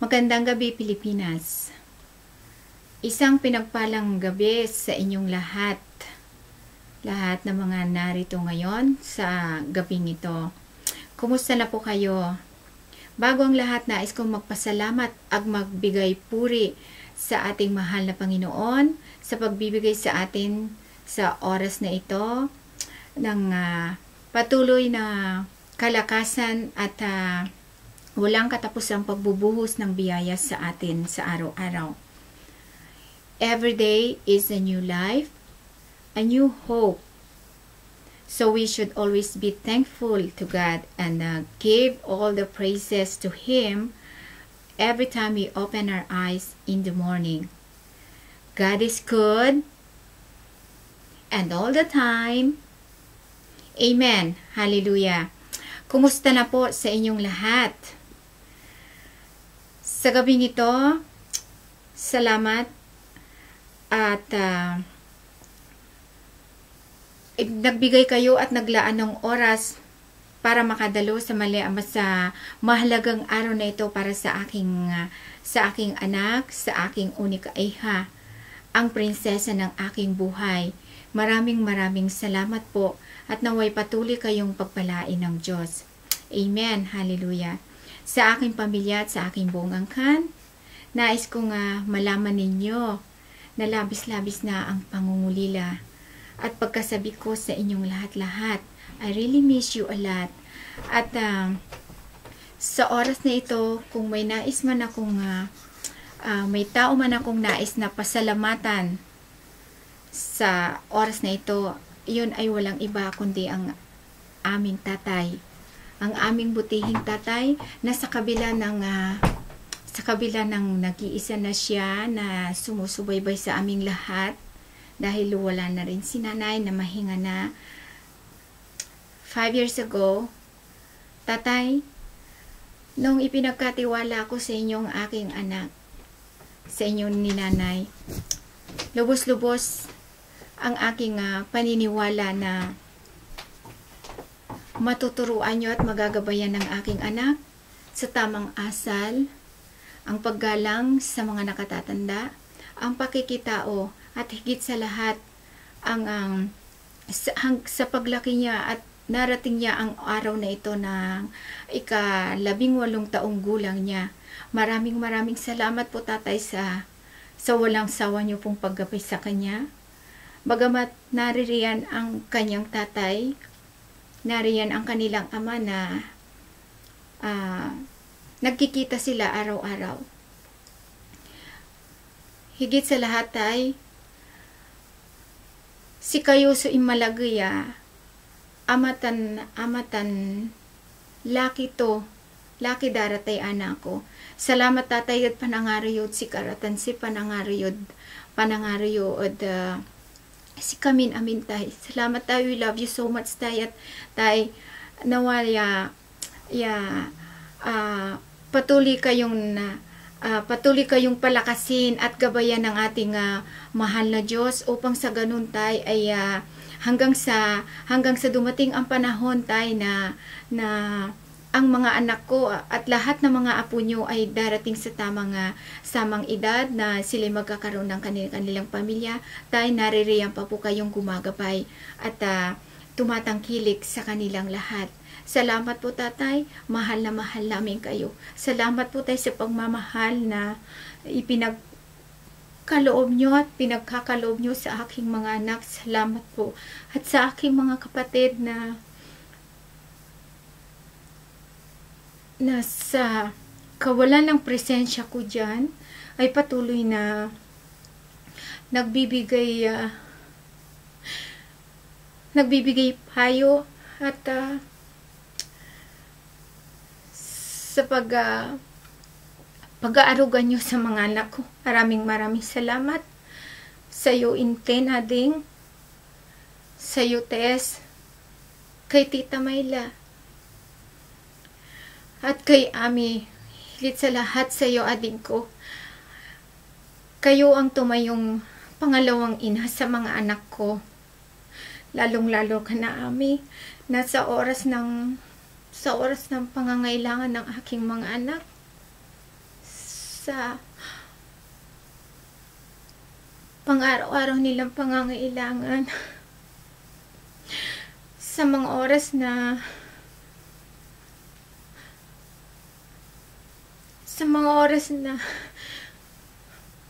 Magandang gabi, Pilipinas. Isang pinagpalang gabi sa inyong lahat. Lahat ng mga narito ngayon sa gabing ito. Kumusta na po kayo? Bago ang lahat, nais kong magpasalamat at magbigay puri sa ating mahal na Panginoon sa pagbibigay sa atin sa oras na ito ng patuloy na kalakasan at walang katapusang pagbubuhos ng biyaya sa atin sa araw-araw. Every day is a new life, a new hope. So we should always be thankful to God and give all the praises to Him every time we open our eyes in the morning. God is good and all the time. Amen. Hallelujah. Kumusta na po sa inyong lahat? Sa gabing ito, salamat at nagbigay kayo at naglaan ng oras para makadalo sa mahalagang araw na ito para sa aking anak, sa aking unika iha, ang prinsesa ng aking buhay. Maraming salamat po at naway patuloy kayong pagpalain ng Diyos. Amen. Hallelujah. Sa aking pamilya at sa aking buong angkan, nais kong malaman ninyo na labis-labis na ang pangungulila at pagkasabi ko sa inyong lahat-lahat. I really miss you a lot. At sa oras na ito, kung may nais man akong may tao man akong nais na pasalamatan sa oras na ito, iyon ay walang iba kundi ang aming tatay. Ang aming butihing tatay na sa kabila ng nag-iisa na siya na sumusubaybay sa aming lahat dahil wala na rin si nanay na mahinga na 5 years ago. Tatay, nung ipinagkatiwala ko sa inyong aking anak, sa inyong ni nanay, lubos-lubos ang aking paniniwala na matuturuan nyo at magagabayan ng aking anak sa tamang asal, ang paggalang sa mga nakatatanda, ang pakikitao, at higit sa lahat, sa paglaki niya at narating niya ang araw na ito na ika-18 taong gulang niya. Maraming salamat po tatay sa walang sawa niyo pong paggabay sa kanya. Bagamat naririyan ang kanyang tatay, nariyan ang kanilang ama na nagkikita sila araw-araw. Higit sa lahat ay si kayo so imalagaya amatan laki daratay anak ko. Salamat tatay at panangarayod si karatan si panangarayod si kamin amin tay. Salamat tayo, we love you so much tay at tay nawaya patuloy kayong palakasin at gabayan ng ating mahal na Diyos upang sa ganun tay ay hanggang sa dumating ang panahon tay na ang mga anak ko at lahat ng mga apo nyo ay darating sa samang edad na sila magkakaroon ng kanilang pamilya. Tay, naririyan pa po kayong gumagabay at tumatangkilik sa kanilang lahat. Salamat po tatay, mahal namin kayo. Salamat po tayo sa pagmamahal na ipinagkaloob nyo at pinagkakaloob nyo sa aking mga anak. Salamat po. At sa aking mga kapatid na sa kawalan ng presensya ko dyan, ay patuloy na nagbibigay payo at sa pag-aarugan nyo sa mga anak ko. Maraming salamat sa iyo Inten Ading, sa iyo Tess, kay Tita Mayla, at kay Ami. Higit sa lahat sa iyo ading ko. Kayo ang tumayong pangalawang ina sa mga anak ko. Lalong-lalo ka na Ami, na sa oras ng pangangailangan ng aking mga anak. sa pang-araw-araw nilang pangangailangan. Sa mga oras na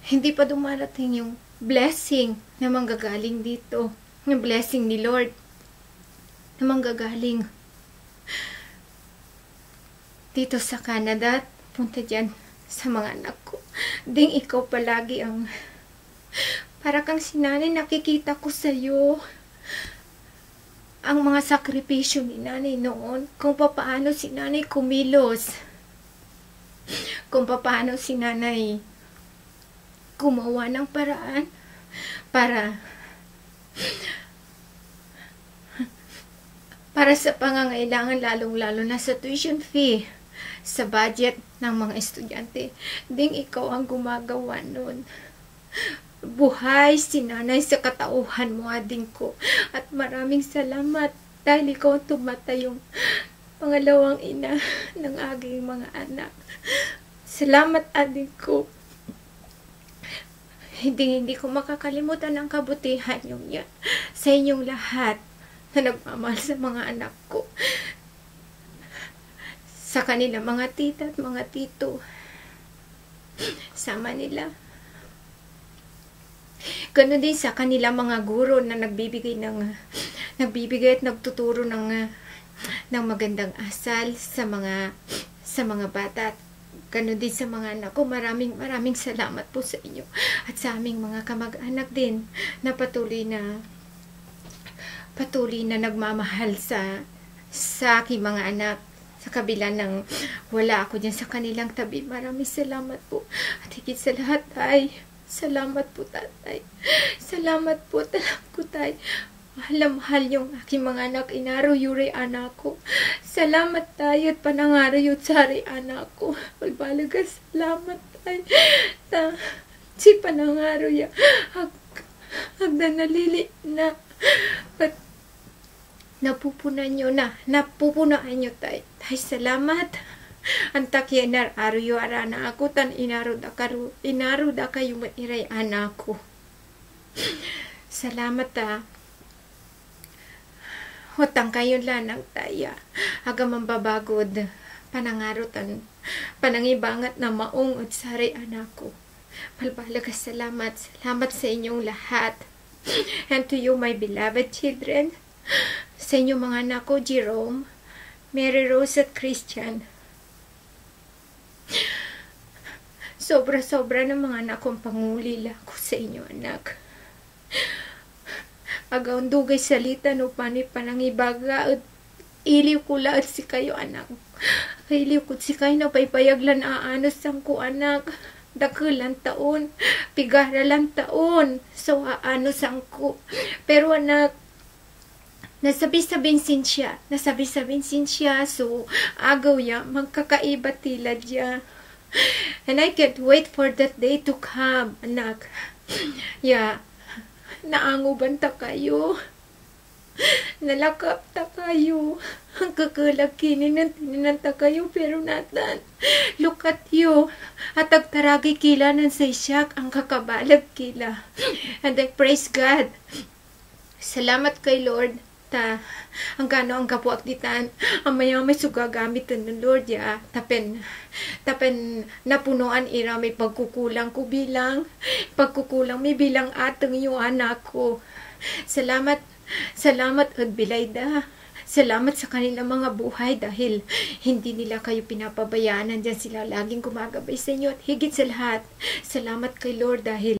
hindi pa dumarating yung blessing na manggagaling dito. Yung blessing ni Lord na manggagaling dito sa Canada at punta dyan sa mga anak ko. Ding ikaw palagi ang para kang sinanay, nakikita ko sa'yo ang mga sakripisyo ni nanay noon, kung paano si nanay kumilos, kung paano si nanay gumawa ng paraan para sa pangangailangan, lalong-lalo na sa tuition fee, sa budget ng mga estudyante. Ding ikaw ang gumagawa nun. Buhay si nanay sa katauhan mo, ading ko. At maraming salamat dahil ikaw tumatay yung pangalawang ina ng aking mga anak. Salamat, ading ko. Hindi ko makakalimutan ang kabutihan yung yan sa inyong lahat na nagmamahal sa mga anak ko. Sa kanila mga tita at mga tito. Sama nila. Ganun din sa kanila mga guro na nagbibigay at nagtuturo ng magandang asal sa mga bata. Ganun din sa mga anak ko. Maraming salamat po sa inyo. At sa aming mga kamag-anak din na patuloy na nagmamahal sa aking mga anak. Sa kabila ng wala ako dyan sa kanilang tabi. Maraming salamat po. At higit sa lahat ay salamat po, tatay. Salamat po, tay. Mahal na mahal yung aking mga anak. Inaro yuri anak ko. Salamat tayo at panangaro yung sari anak ko. Walbalaga, salamat tayo. Si panangaro ya. Hagda nalili na. But napupunan nyo tayo. Tay, salamat. Antak yenar aruyo arana ako tan inaru da kayo iray anak ko. Salamat Hotang kayo lanang taya. Aga mambabagod panangarutan panangibangat na maong at sari anak ko. Palbalaga, salamat sa inyong lahat. And to you, my beloved children, sa inyong mga anak ko, Jerome, Mary Rose at Christian. Sobra-sobra ng mga anak kong pangulila ko sa inyo, anak. Agaw dugay salita no panangibaga at iliw ko lahat si kayo, anak. Iliw ko si kayo na paypayaglan aanos sang ko, anak. Dakulan taon, pigaralan taon, so aanos sang ko. Pero anak, nasabi-sabing siya, so agaw ya, magkakaiba tila dya. And I can't wait for that day to come, anak. Yeah, naanguban ta kayo. Nalakap ta kayo. Ang kakalakinin ta kayo, pero natan. Look at you. At agtaragi kila ng saysak, ang kakabalag kila. And I praise God. Salamat kay Lord. Ang gano ang kapuak ditan ang may sugagamit ng Lord ya tapen napunuan ira may pagkukulang ko bilang may bilang atang yung anak ko. Salamat at Bilayda. Salamat sa kanilang mga buhay dahil hindi nila kayo pinapabayaan. Nandyan sila laging gumagabay sa inyo. At higit sa lahat, salamat kay Lord dahil